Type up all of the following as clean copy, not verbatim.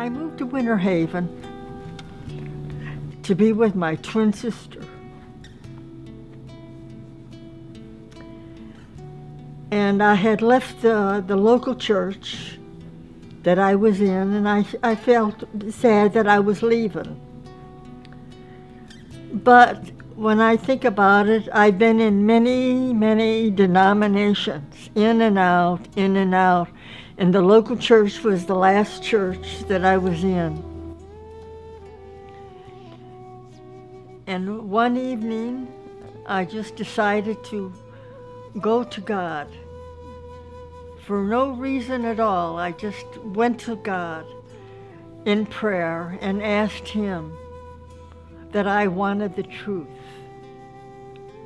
I moved to Winter Haven to be with my twin sister. And I had left the local church that I was in, and I felt sad that I was leaving. But when I think about it, I've been in many, many denominations, in and out, and the local church was the last church that I was in. And one evening, I just decided to go to God. For no reason at all, I just went to God in prayer and asked Him that I wanted the truth,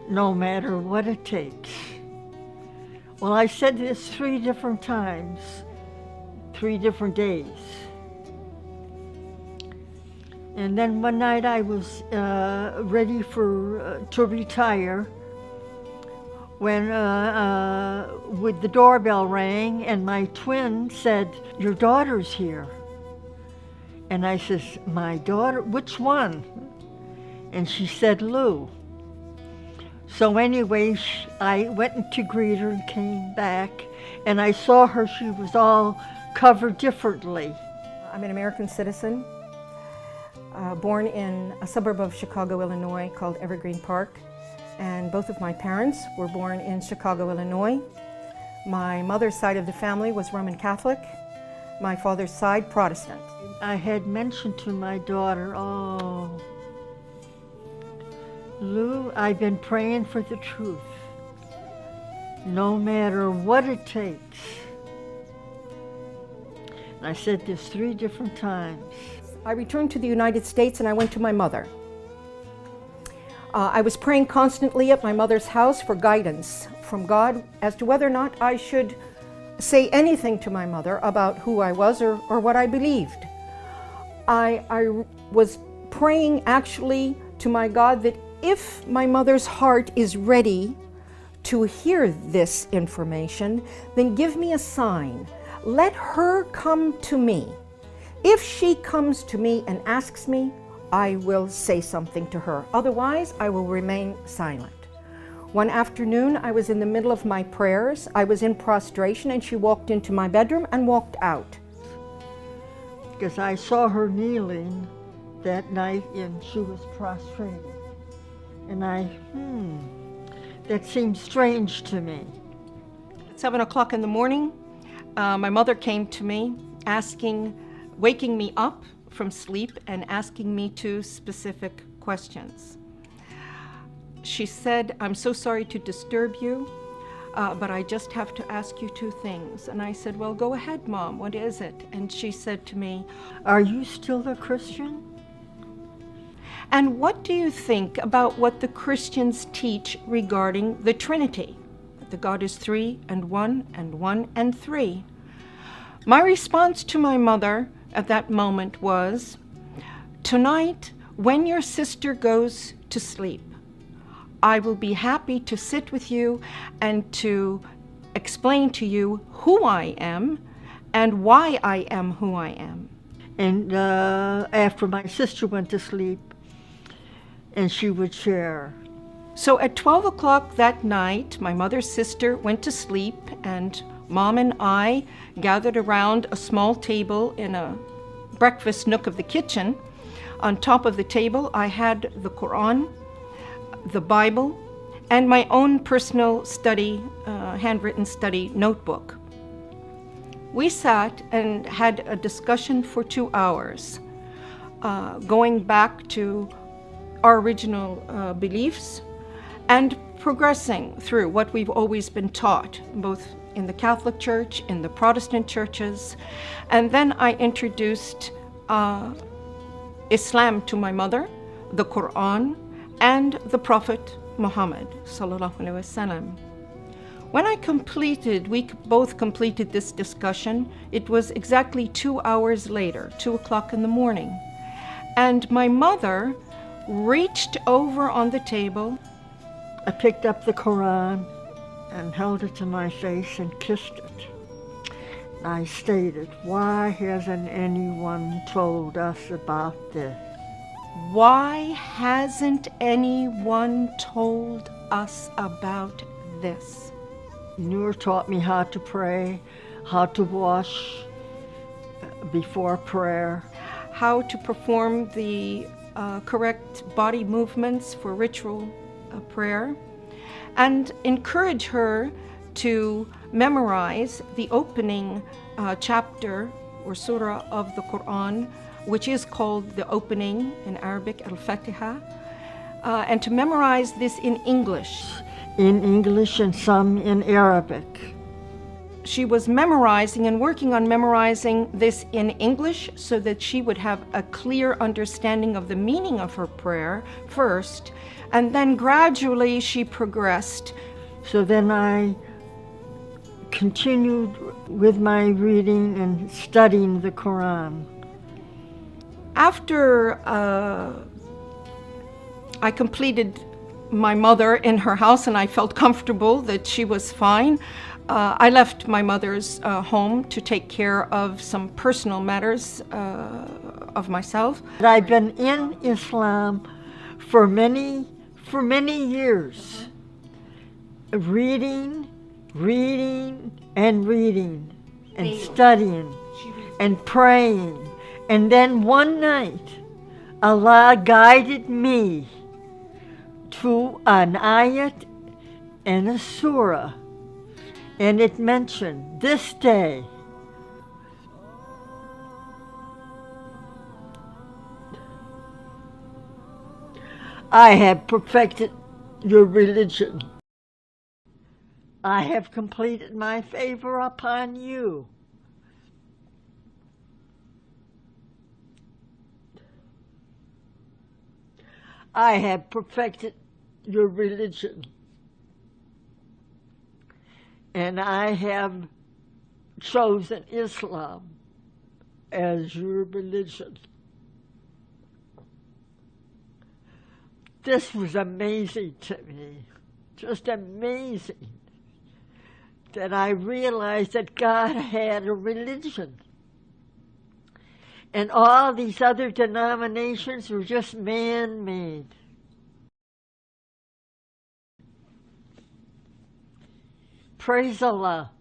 no matter what it takes. Well, I said this 3 different times, 3 different days. And then one night I was ready to retire when with the doorbell rang and my twin said, "Your daughter's here." And I says, "My daughter? Which one?" And she said, "Lou." So anyway, I went to greet her and came back, and I saw her, she was all covered differently. I'm an American citizen, born in a suburb of Chicago, Illinois called Evergreen Park. And both of my parents were born in Chicago, Illinois. My mother's side of the family was Roman Catholic, my father's side Protestant. I had mentioned to my daughter, "Oh, Lou, I've been praying for the truth, no matter what it takes." And I said this 3 different times. I returned to the United States and I went to my mother. I was praying constantly at my mother's house for guidance from God as to whether or not I should say anything to my mother about who I was or what I believed. I was praying actually to my God that if my mother's heart is ready to hear this information, then give me a sign. Let her come to me. If she comes to me and asks me, I will say something to her. Otherwise, I will remain silent. One afternoon, I was in the middle of my prayers. I was in prostration, and she walked into my bedroom and walked out. Because I saw her kneeling that night, and she was prostrated. And that seemed strange to me. At 7 o'clock in the morning, my mother came to me, waking me up from sleep and asking me 2 specific questions. She said, "I'm so sorry to disturb you, but I just have to ask you 2 things." And I said, "Well, go ahead, Mom, what is it?" And she said to me, "Are you still a Christian? And what do you think about what the Christians teach regarding the Trinity? That God is 3 and 1 and 1 and 3. My response to my mother at that moment was, "Tonight, when your sister goes to sleep, I will be happy to sit with you and to explain to you who I am and why I am who I am." And after my sister went to sleep, and she would share. So at 12 o'clock that night, my mother's sister went to sleep, and Mom and I gathered around a small table in a breakfast nook of the kitchen. On top of the table, I had the Quran, the Bible, and my own personal study, handwritten study notebook. We sat and had a discussion for 2 hours, going back to our original beliefs and progressing through what we've always been taught, both in the Catholic Church, in the Protestant churches. And then I introduced Islam to my mother, the Quran, and the Prophet Muhammad sallallahu alaihi wasallam. When we both completed this discussion, it was exactly 2 hours later, 2 o'clock in the morning. And my mother reached over on the table. I picked up the Quran and held it to my face and kissed it. I stated, why hasn't anyone told us about this? Why hasn't anyone told us about this? Noor taught me how to pray, how to wash before prayer, how to perform the correct body movements for ritual prayer, and encourage her to memorize the opening chapter or surah of the Quran, which is called the opening in Arabic, al-Fatiha, and to memorize this in English. In English and some in Arabic. She was memorizing and working on memorizing this in English so that she would have a clear understanding of the meaning of her prayer first, and then gradually she progressed. So then I continued with my reading and studying the Quran. After I completed my mother in her house and I felt comfortable that she was fine, I left my mother's home to take care of some personal matters of myself. I've been in Islam for many years, reading and studying and praying. And then one night, Allah guided me to an ayat and a surah, and it mentioned this day. I have perfected your religion. I have completed my favor upon you. I have perfected your religion, and I have chosen Islam as your religion. This was amazing to me, just amazing, that I realized that God had a religion. And all these other denominations were just man-made. Praise Allah.